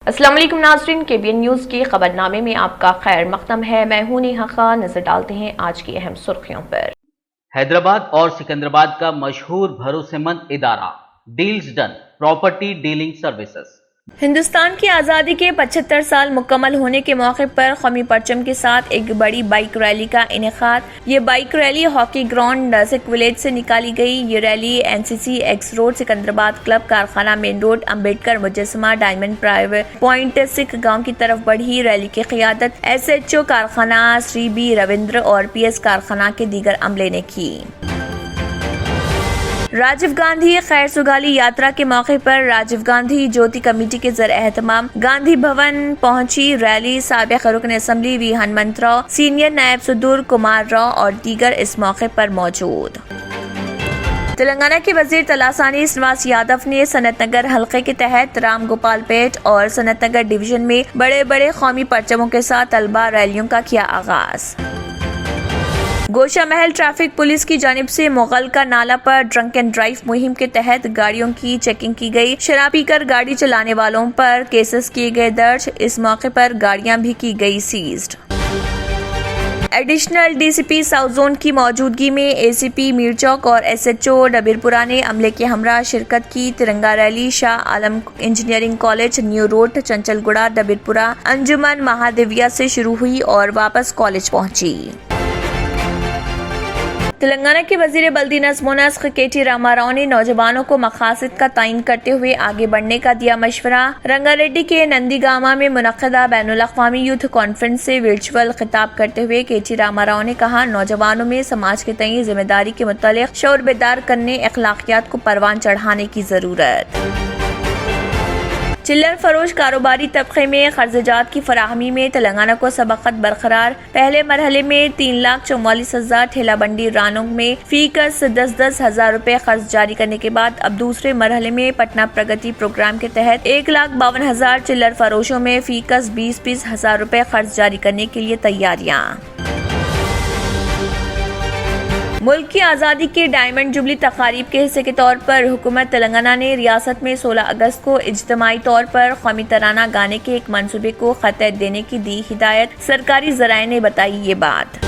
السلام علیکم ناظرین، KBN نیوز کے خبر نامے میں آپ کا خیر مقدم ہے۔ میں ہوں نیہا خان۔ نظر ڈالتے ہیں آج کی اہم سرخیوں پر۔ حیدرآباد اور سکندرآباد کا مشہور بھروسے مند ادارہ deals done property dealing services. Hindustan کی آزادی کے 75 سال مکمل ہونے کے موقع پر قومی پرچم کے ساتھ ایک بڑی بائیک ریلی کا انعقاد۔ یہ bike rally hockey ground Sikh village سے نکالی گئی۔ یہ rally NCC X road, Secunderabad club, Karkhana main road, Ambedkar مجسمہ، ڈائمنڈ پرائیویٹ پوائنٹ سکھ گاؤں کی طرف بڑھی۔ ریلی کی قیادت SHO کارخانہ سری B رویندر اور PS کارخانہ کے دیگر عملے نے کی۔ راجیو گاندھی خیر سگالی یاترا کے موقع پر راجیو گاندھی جیوتی کمیٹی کے زیر اہتمام گاندھی بھون پہنچی ریلی۔ سابق رکن assembly V Hanumanth Rao, senior نائب صدر کمار راؤ اور دیگر اس موقع پر موجود۔ تلنگانہ کے وزیر تلاسانی سرینواس یادو نے سنت نگر حلقے کے تحت رام گوپال پیٹ اور سنت نگر ڈویژن میں بڑے بڑے قومی پرچموں کے ساتھ طلبہ ریلیوں کا کیا آغاز۔ گوشہ محل ٹریفک پولیس کی جانب سے مغل کا نالہ پر ڈرنک اینڈ ڈرائیو مہم کے تحت گاڑیوں کی چیکنگ کی گئی۔ شراب پی کر گاڑی چلانے والوں پر کیسز کیے گئے درج۔ اس موقع پر گاڑیاں بھی کی گئی seized. Additional DCP south zone کی موجودگی میں ACP میر چوک اور SHO ڈبیرپورہ نے عملے کے ہمراہ شرکت کی۔ ترنگا rally Shah Alam engineering college, new road, چنچل گڑا، ڈبیرپورہ انجمن مہادیویہ سے شروع ہوئی اور واپس کالج پہنچی۔ تلنگانہ کے وزیر بلدی نظم و نسق KT راما راؤ نے نوجوانوں کو مقاصد کا تعین کرتے ہوئے آگے بڑھنے کا دیا مشورہ۔ رنگا ریڈی کے نندی گاما میں منعقدہ بین الاقوامی یوتھ کانفرنس سے ورچوئل خطاب کرتے ہوئے KT راما راؤ نے کہا، نوجوانوں میں سماج کے تئیں ذمہ داری کے متعلق شعور بیدار کرنے، اخلاقیات کو پروان چڑھانے کی ضرورت۔ چلر فروش کاروباری طبقے میں قرض جات کی فراہمی میں تلنگانہ کو سبقت برقرار۔ پہلے مرحلے میں 3,44,000 ٹھیلہ بنڈی رانونگ میں فی کس 10,000 روپے قرض جاری کرنے کے بعد اب دوسرے مرحلے میں پٹنہ پرگتی پروگرام کے تحت 1,52,000 چلر فروشوں میں فی کس 20,000 روپے قرض جاری کرنے کے لیے تیاریاں۔ ملک کی آزادی کے ڈائمنڈ جبلی تقاریب کے حصے کے طور پر حکومت تلنگانہ نے ریاست میں 16 اگست کو اجتماعی طور پر قومی ترانہ گانے کے ایک منصوبے کو خط دینے کی دی ہدایت۔ سرکاری ذرائع نے بتائی یہ بات۔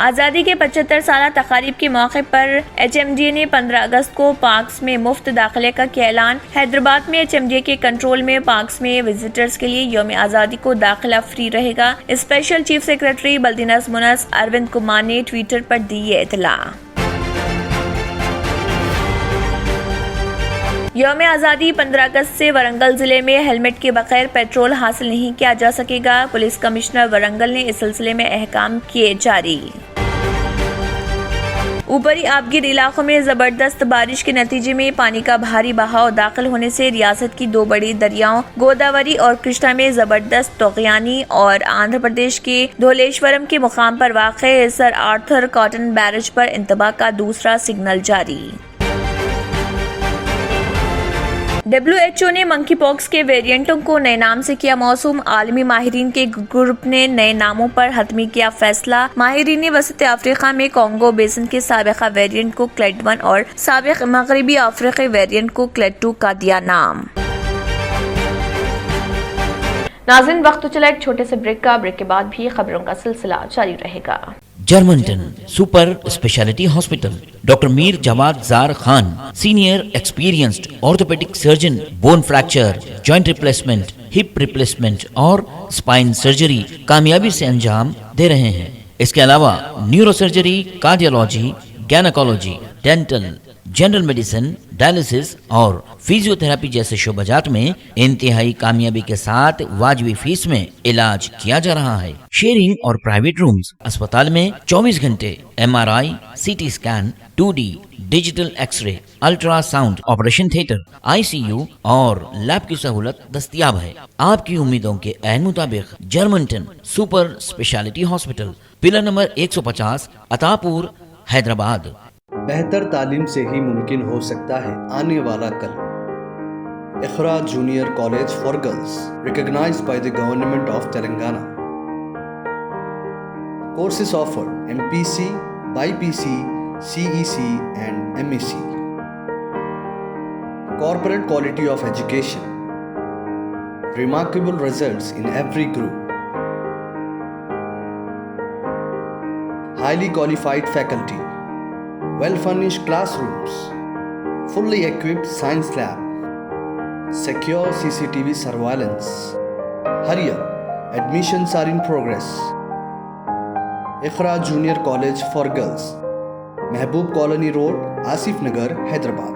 آزادی کے 75 سالہ تقاریب کے موقع پر HMDA نے 15 اگست کو پارکس میں مفت داخلے کا کیا اعلان۔ حیدرآباد میں HMDA کے کنٹرول میں پارکس میں وزٹرز کے لیے یوم آزادی کو داخلہ فری رہے گا۔ اسپیشل چیف سیکرٹری بلدی نظم و نسق اروند کمار نے ٹویٹر پر دی یہ اطلاع۔ یوم آزادی 15 اگست سے ورنگل ضلع میں ہیلمٹ کے بغیر پیٹرول حاصل نہیں کیا جا سکے گا۔ پولیس کمشنر ورنگل نے اس سلسلے میں احکام کیے جاری۔ اوپری آبگیر علاقوں میں زبردست بارش کے نتیجے میں پانی کا بھاری بہاؤ داخل ہونے سے ریاست کی دو بڑی دریاؤں گوداوری اور کرشنا میں زبردست طغیانی اور آندھرا پردیش کے دھولیشورم کے مقام پر واقع سر آرتھر کاٹن بیرج پر انتباہ کا دوسرا سگنل جاری۔ WHO نے منکی پاکس کے ویرینٹوں کو نئے نام سے کیا موسوم۔ عالمی ماہرین کے گروپ نے نئے ناموں پر حتمی کیا فیصلہ۔ ماہرین نے وسط افریقہ میں کانگو بیسن کے سابقہ ویرینٹ کو کلیڈ 1 اور سابق مغربی افریقی ویرینٹ کو کلیڈ 2 کا دیا نام۔ ناظرین، وقت تو چلا ایک چھوٹے سے بریک کا۔ بریک کے بعد بھی خبروں کا سلسلہ جاری رہے گا۔ Germanten super speciality hospital, doctor Mir Jawad Zar Khan, senior experienced orthopaedic surgeon, bone fracture, joint replacement, hip replacement اور اسپائن سرجری کامیابی سے انجام دے رہے ہیں۔ اس کے علاوہ neuro surgery, cardiology, gynaecology, dental, general medicine, dialysis اور فزیو تھراپی جیسے شعبہ جات میں انتہائی کامیابی کے ساتھ واجبی فیس میں علاج کیا جا رہا ہے۔ شیئرنگ اور پرائیویٹ رومز، اسپتال میں 24 گھنٹے MRI، CT scan, 2D digital X ray, ultra sound, operation theatre, ICU اور لیب کی سہولت دستیاب ہے۔ آپ کی امیدوں کے عین مطابق Germanten super speciality hospital, pillar number 150، Attapur, Hyderabad. بہتر تعلیم سے ہی ممکن ہو سکتا ہے آنے والا کل۔ Iqra junior college for girls, recognized by the Government of Telangana. Courses offered: MPC, BPC, CEC and MEC. Corporate quality of education. remarkable results in every group. Highly qualified faculty, well-furnished classrooms, fully equipped science lab, secure CCTV surveillance. Hurry up, admissions are in progress. Iqra Junior College for Girls, Mehboob Colony Road, Asif Nagar, Hyderabad.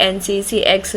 NCC X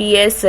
PS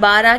12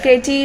KT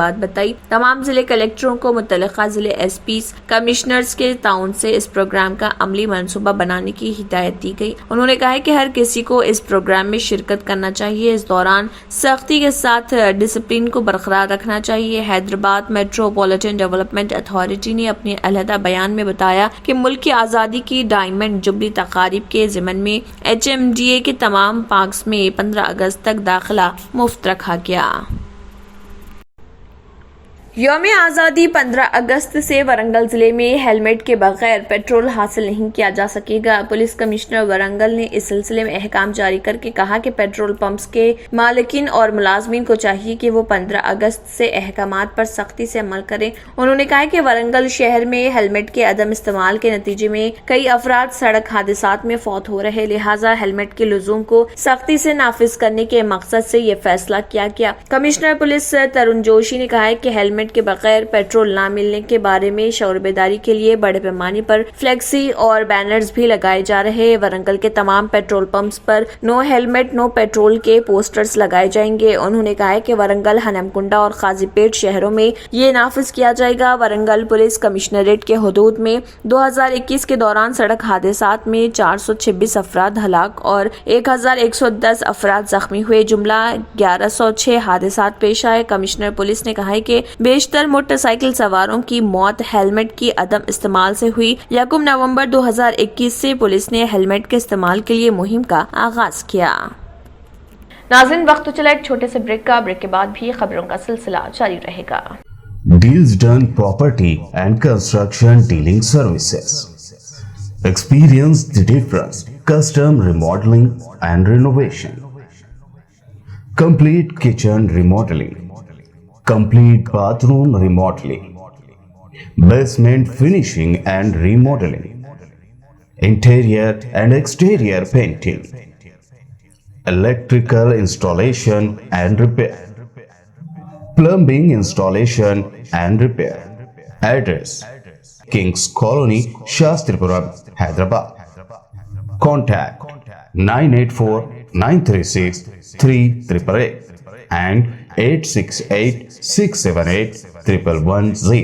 بات بتائی۔ تمام ضلع کلیکٹروں کو متعلقہ ضلع S Ps commissioners کے تعاون سے اس پروگرام کا عملی منصوبہ بنانے کی ہدایت دی گئی۔ انہوں نے کہا کہ ہر کسی کو اس پروگرام میں شرکت کرنا چاہیے۔ اس دوران سختی کے ساتھ ڈسپلن کو برقرار رکھنا چاہیے۔ حیدرآباد میٹروپولیٹن ڈیولپمنٹ اتھارٹی نے اپنے علیحدہ بیان میں بتایا کہ ملک کی آزادی کی ڈائمنڈ جبلی تقاریب کے ضمن میں ایچ ایم ڈی اے کے تمام پارکس میں 15 اگست تک داخلہ مفت رکھا گیا۔ یوم آزادی 15 اگست سے ورنگل ضلع میں ہیلمٹ کے بغیر پیٹرول حاصل نہیں کیا جا سکے گا۔ پولیس کمشنر ورنگل نے اس سلسلے میں احکام جاری کر کے کہا کہ پیٹرول پمپس کے مالکین اور ملازمین کو چاہیے کہ وہ 15 اگست سے احکامات پر سختی سے عمل کریں۔ انہوں نے کہا کہ ورنگل شہر میں ہیلمٹ کے عدم استعمال کے نتیجے میں کئی افراد سڑک حادثات میں فوت ہو رہے، لہٰذا ہیلمٹ کے لزوم کو سختی سے نافذ کرنے کے مقصد سے یہ فیصلہ کیا گیا۔ کمشنر پولیس ترون جوشی نے کہا کہ ہیلمٹ کے بغیر پیٹرول نہ ملنے کے بارے میں شعور بیداری کے لیے بڑے پیمانے پر فلیکسی اور بینرز بھی لگائے جا رہے۔ ورنگل کے تمام پیٹرول پمپس پر نو ہیلمٹ نو پیٹرول کے پوسٹرز لگائے جائیں گے۔ انہوں نے کہا کہ ورنگل، ہنمکنڈا اور قاضی پیٹ شہروں میں یہ نافذ کیا جائے گا۔ ورنگل پولیس کمشنریٹ کے حدود میں 2021 کے دوران سڑک حادثات میں 426 افراد ہلاک اور 1110 افراد زخمی ہوئے، جملہ 1106 حادثات پیش آئے۔ کمشنر پولیس نے کہا کہ بیشتر موٹر سائیکل سواروں کی موت ہیلمٹ کی عدم استعمال سے ہوئی۔ 1 نومبر 2021 سے پولیس نے ہیلمٹ کے استعمال کے لیے مہم کا آغاز کیا۔ ناظرین، وقت تو چلا ایک چھوٹے سے بریک کا، بریک کے بعد بھی خبروں کا سلسلہ جاری رہے گا۔ Deals Done Property and Construction Dealing Services. Experience the difference. Custom remodeling and renovation. Complete kitchen remodeling. Complete bathroom remodeling. Basement finishing and remodeling. Interior and exterior painting. Electrical installation and repair. Plumbing installation and repair. Address: Kings Colony, Shastripura, Hyderabad. Contact 984-936-3888 and 868-678-1110.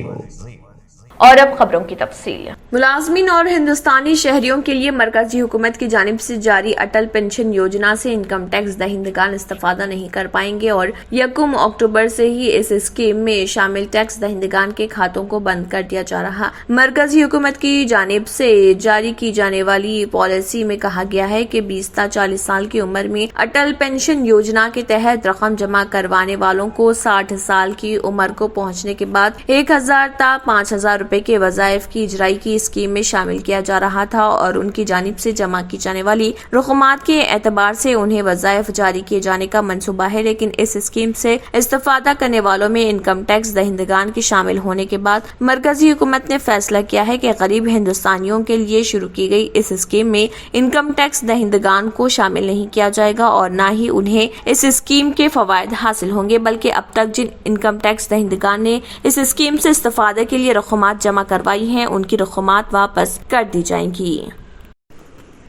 اور اب خبروں کی تفصیل۔ ملازمین اور ہندوستانی شہریوں کے لیے مرکزی حکومت کی جانب سے جاری اٹل پینشن یوجنا سے انکم ٹیکس دہندگان استفادہ نہیں کر پائیں گے اور 1 اکتوبر سے ہی اس اسکیم میں شامل ٹیکس دہندگان کے کھاتوں کو بند کر دیا جا رہا۔ مرکزی حکومت کی جانب سے جاری کی جانے والی پالیسی میں کہا گیا ہے کہ 20 تا 40 سال کی عمر میں اٹل پینشن یوجنا کے تحت رقم جمع کروانے والوں کو 60 سال کی عمر کو پہنچنے کے بعد 1000 تا 5000 روپے کے وظائف کی اجرائی کی اسکیم میں شامل کیا جا رہا تھا اور ان کی جانب سے جمع کی جانے والی رقومات کے اعتبار سے انہیں وظائف جاری کیے جانے کا منصوبہ ہے، لیکن اس اسکیم سے استفادہ کرنے والوں میں انکم ٹیکس دہندگان کے شامل ہونے کے بعد مرکزی حکومت نے فیصلہ کیا ہے کہ غریب ہندوستانیوں کے لیے شروع کی گئی اس اسکیم میں انکم ٹیکس دہندگان کو شامل نہیں کیا جائے گا اور نہ ہی انہیں اس اسکیم کے فوائد حاصل ہوں گے، بلکہ اب تک جن انکم ٹیکس دہندگان نے اس اسکیم سے استفادے کے لیے رقومات جمع کروائی ہیں ان کی رقومات واپس کر دی جائیں گی۔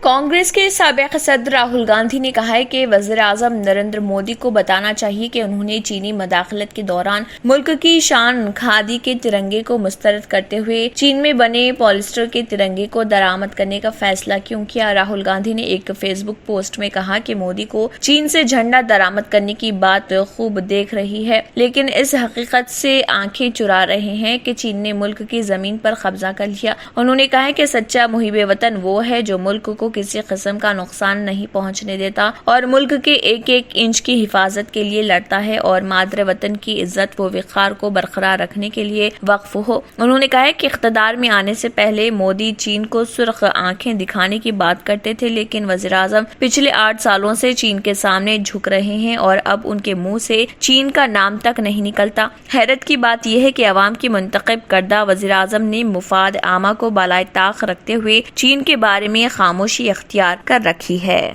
کانگریس کے سابق صدر راہل گاندھی نے کہا ہے کہ وزیر اعظم نریندر مودی کو بتانا چاہیے کہ انہوں نے چینی مداخلت کے دوران ملک کی شان کھادی کے ترنگے کو مسترد کرتے ہوئے چین میں بنے پولیسٹر کے ترنگے کو درآمد کرنے کا فیصلہ کیوں کیا۔ راہل گاندھی نے ایک فیس بک پوسٹ میں کہا کہ مودی کو چین سے جھنڈا درآمد کرنے کی بات خوب دیکھ رہی ہے، لیکن اس حقیقت سے آنکھیں چرا رہے ہیں کہ چین نے ملک کی زمین پر قبضہ کر لیا۔ انہوں نے کہا کہ سچا محب وطن وہ ہے جو ملک کو کسی قسم کا نقصان نہیں پہنچنے دیتا اور ملک کے ایک ایک انچ کی حفاظت کے لیے لڑتا ہے اور مادر وطن کی عزت و وقار کو برقرار رکھنے کے لیے وقف ہو۔ انہوں نے کہا کہ اقتدار میں آنے سے پہلے مودی چین کو سرخ آنکھیں دکھانے کی بات کرتے تھے، لیکن وزیر اعظم پچھلے 8 سالوں سے چین کے سامنے جھک رہے ہیں اور اب ان کے منہ سے چین کا نام تک نہیں نکلتا۔ حیرت کی بات یہ ہے کہ عوام کی منتخب کردہ وزیر اعظم نے مفاد عامہ کو بالائے طاق رکھتے ہوئے چین کے بارے میں خاموشی اختیار کر رکھی ہے۔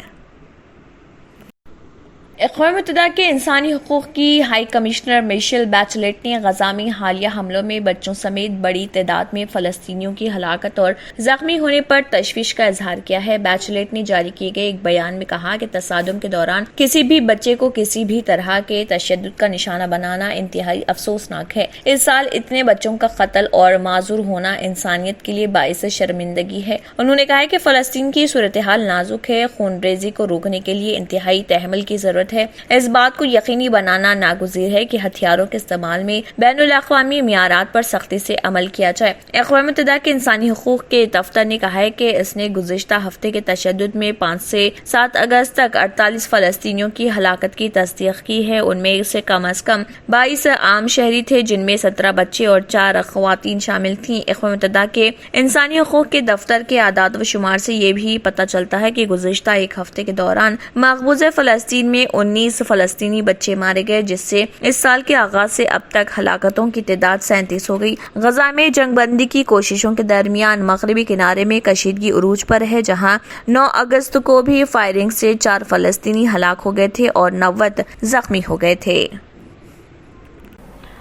اقوام متحدہ کے انسانی حقوق کی ہائی کمشنر میشل بیچلیٹ نے غزہ میں حالیہ حملوں میں بچوں سمیت بڑی تعداد میں فلسطینیوں کی ہلاکت اور زخمی ہونے پر تشویش کا اظہار کیا ہے۔ بیچلیٹ نے جاری کیے گئے ایک بیان میں کہا کہ تصادم کے دوران کسی بھی بچے کو کسی بھی طرح کے تشدد کا نشانہ بنانا انتہائی افسوسناک ہے۔ اس سال اتنے بچوں کا قتل اور معذور ہونا انسانیت کے لیے باعث شرمندگی ہے۔ انہوں نے کہا کہ فلسطین کی صورتحال نازک ہے، خون ریزی کو روکنے کے لیے انتہائی تحمل کی ضرورت ہے۔ اس بات کو یقینی بنانا ناگزیر ہے کہ ہتھیاروں کے استعمال میں بین الاقوامی معیارات پر سختی سے عمل کیا جائے۔ اقوام متحدہ کے انسانی حقوق کے دفتر نے کہا ہے کہ اس نے گزشتہ ہفتے کے تشدد میں 5 سے 7 اگست تک 48 فلسطینیوں کی ہلاکت کی تصدیق کی ہے۔ ان میں سے کم از کم 22 عام شہری تھے، جن میں 17 بچے اور 4 خواتین شامل تھیں۔ اقوام متحدہ کے انسانی حقوق کے دفتر کے اعداد و شمار سے یہ بھی پتہ چلتا ہے کہ گزشتہ ایک ہفتے کے دوران مقبوضہ فلسطین میں 19 فلسطینی بچے مارے گئے، جس سے اس سال کے آغاز سے اب تک ہلاکتوں کی تعداد 37 ہو گئی۔ غزہ میں جنگ بندی کی کوششوں کے درمیان مغربی کنارے میں کشیدگی عروج پر ہے، جہاں 9 اگست کو بھی فائرنگ سے 4 فلسطینی ہلاک ہو گئے تھے اور 90 زخمی ہو گئے تھے۔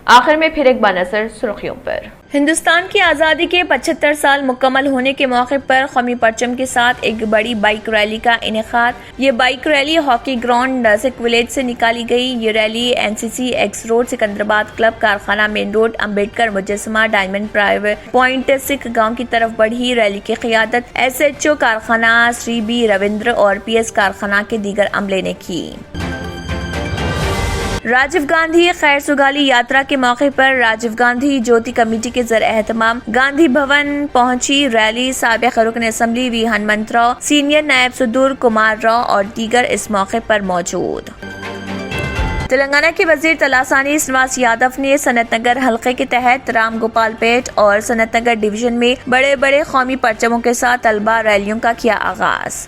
آخر میں پھر ایک بنظر سرخیوں پر۔ ہندوستان کی آزادی کے 75 سال مکمل ہونے کے موقع پر قومی پرچم کے ساتھ ایک بڑی بائیک ریلی کا انعقاد۔ یہ bike rally hockey ground Sikh village سے نکالی گئی۔ یہ rally NCC X road, Secunderabad club, Karkhana main road, Ambedkar مجسمہ، ڈائمنڈ پرائیویٹ پوائنٹ سکھ گاؤں کی طرف بڑھی۔ ریلی کی قیادت SHO کارخانہ سری بی رویندر اور PS کارخانہ کے دیگر عملے نے کی۔ راجیو گاندھی خیر سگالی یاترا کے موقع پر راجیو گاندھی جیوتی کمیٹی کے زیر اہتمام گاندھی بھون پہنچی ریلی۔ سابق رکن اسمبلی وی ہنمنت راؤ، سینئر نائب صدر کمار راؤ اور دیگر اس موقع پر موجود۔ تلنگانہ کے وزیر تلاسانی سرینواس یادو نے سنت نگر حلقے کے تحت رام گوپال پیٹ اور سنت نگر ڈویژن میں بڑے بڑے قومی پرچموں کے ساتھ طلبہ ریلیوں کا کیا آغاز۔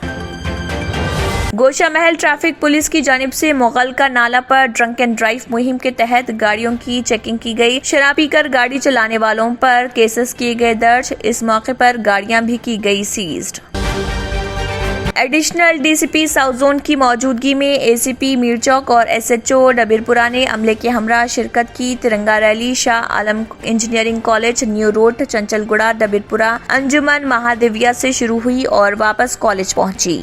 گوشہ محل ٹریفک پولیس کی جانب سے مغل کا نالہ پر ڈرنک اینڈ ڈرائیو مہم کے تحت گاڑیوں کی چیکنگ کی گئی۔ شراب پی کر گاڑی چلانے والوں پر کیسز کیے گئے درج۔ اس موقع پر گاڑیاں بھی کی گئی seized. Additional DCP south zone کی موجودگی میں ACP میر چوک اور SHO ڈبیرپورہ نے عملے کے ہمراہ شرکت کی۔ ترنگا rally Shah Alam engineering college, new road, چنچل گڑا، ڈبیرپورہ انجمن مہادیویہ سے شروع ہوئی اور واپس کالج پہنچی۔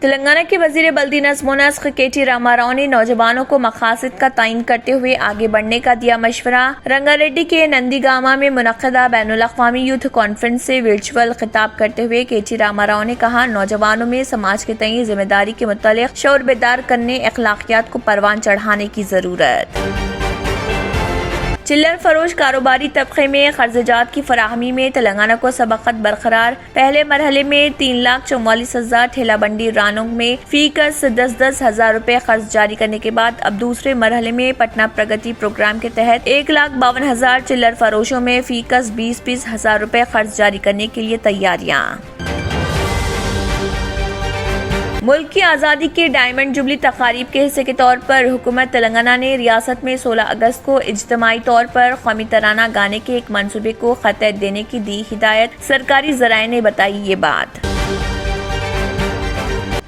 تلنگانہ کے وزیر بلدی نظم و نسق KT راما راؤ نے نوجوانوں کو مقاصد کا تعین کرتے ہوئے آگے بڑھنے کا دیا مشورہ۔ رنگا ریڈی کے نندی گاما میں منعقدہ بین الاقوامی یوتھ کانفرنس سے ورچوئل خطاب کرتے ہوئے KT راما راؤ نے کہا، نوجوانوں میں سماج کے تئیں ذمہ داری کے متعلق شعور بیدار کرنے، اخلاقیات کو پروان چڑھانے کی ضرورت۔ چلر فروش کاروباری طبقے میں قرض جات کی فراہمی میں تلنگانہ کو سبقت برقرار۔ پہلے مرحلے میں 3,44,000 ٹھیلہ بنڈی رانونگ میں فی کس 10,000 روپے قرض جاری کرنے کے بعد اب دوسرے مرحلے میں پٹنہ پرگتی پروگرام کے تحت 1,52,000 چلر فروشوں میں فی کس 20,000 روپے قرض جاری کرنے کے لیے تیاریاں۔ ملک کی آزادی کے ڈائمنڈ جبلی تقاریب کے حصے کے طور پر حکومت تلنگانہ نے ریاست میں 16 اگست کو اجتماعی طور پر قومی ترانہ گانے کے ایک منصوبے کو خط دینے کی دی ہدایت۔ سرکاری ذرائع نے بتائی یہ بات۔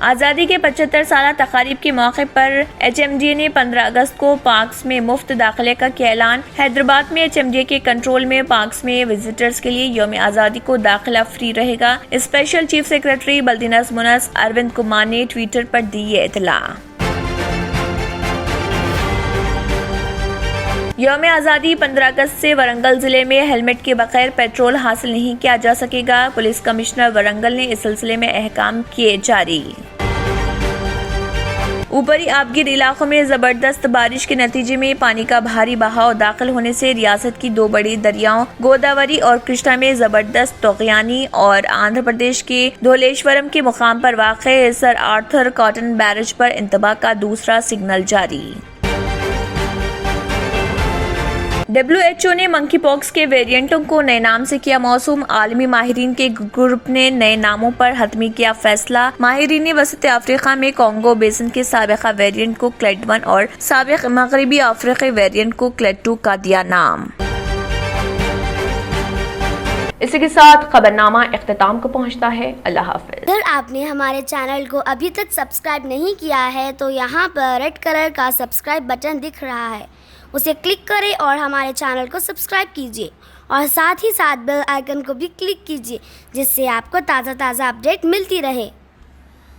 آزادی کے 75 سالہ تقاریب کے موقع پر HMDA نے 15 اگست کو پارکس میں مفت داخلے کا کیا اعلان۔ حیدرآباد میں HMDA کے کنٹرول میں پارکس میں وزٹرز کے لیے یوم آزادی کو داخلہ فری رہے گا۔ اسپیشل چیف سیکرٹری بلدی نظم و نسق اروند کمار نے ٹویٹر پر دی یہ اطلاع۔ یوم آزادی 15 اگست سے ورنگل ضلع میں ہیلمٹ کے بغیر پیٹرول حاصل نہیں کیا جا سکے گا۔ پولیس کمشنر ورنگل نے اس سلسلے میں احکام کیے جاری۔ اوپری آبگیر علاقوں میں زبردست بارش کے نتیجے میں پانی کا بھاری بہاؤ داخل ہونے سے ریاست کی 2 بڑی دریاؤں گوداوری اور کرشنا میں زبردست طغیانی اور آندھرا پردیش کے دھولیشورم کے مقام پر واقع سر آرتھر کاٹن بیرج پر انتباہ کا دوسرا سگنل جاری۔ WHO نے منکی پاکس کے ویرینٹوں کو نئے نام سے کیا موسوم۔ عالمی ماہرین کے گروپ نے نئے ناموں پر حتمی کیا فیصلہ۔ ماہرین نے وسط افریقہ میں کانگو بیسن کے سابقہ ویرینٹ کو کلیڈ 1 اور سابق مغربی افریقی ویرینٹ کو کلیڈ 2 کا دیا نام۔ اسی کے ساتھ خبرنامہ اختتام کو پہنچتا ہے۔ اللہ حافظ۔ اگر آپ نے ہمارے چینل کو ابھی تک سبسکرائب نہیں کیا ہے تو یہاں پر ریڈ کلر کا سبسکرائب بٹن دکھ رہا ہے، اسے کلک کریں اور ہمارے چینل کو سبسکرائب کیجیے اور ساتھ ہی ساتھ بیل آئیکن کو بھی کلک کیجیے، جس سے آپ کو تازہ اپڈیٹ ملتی رہے۔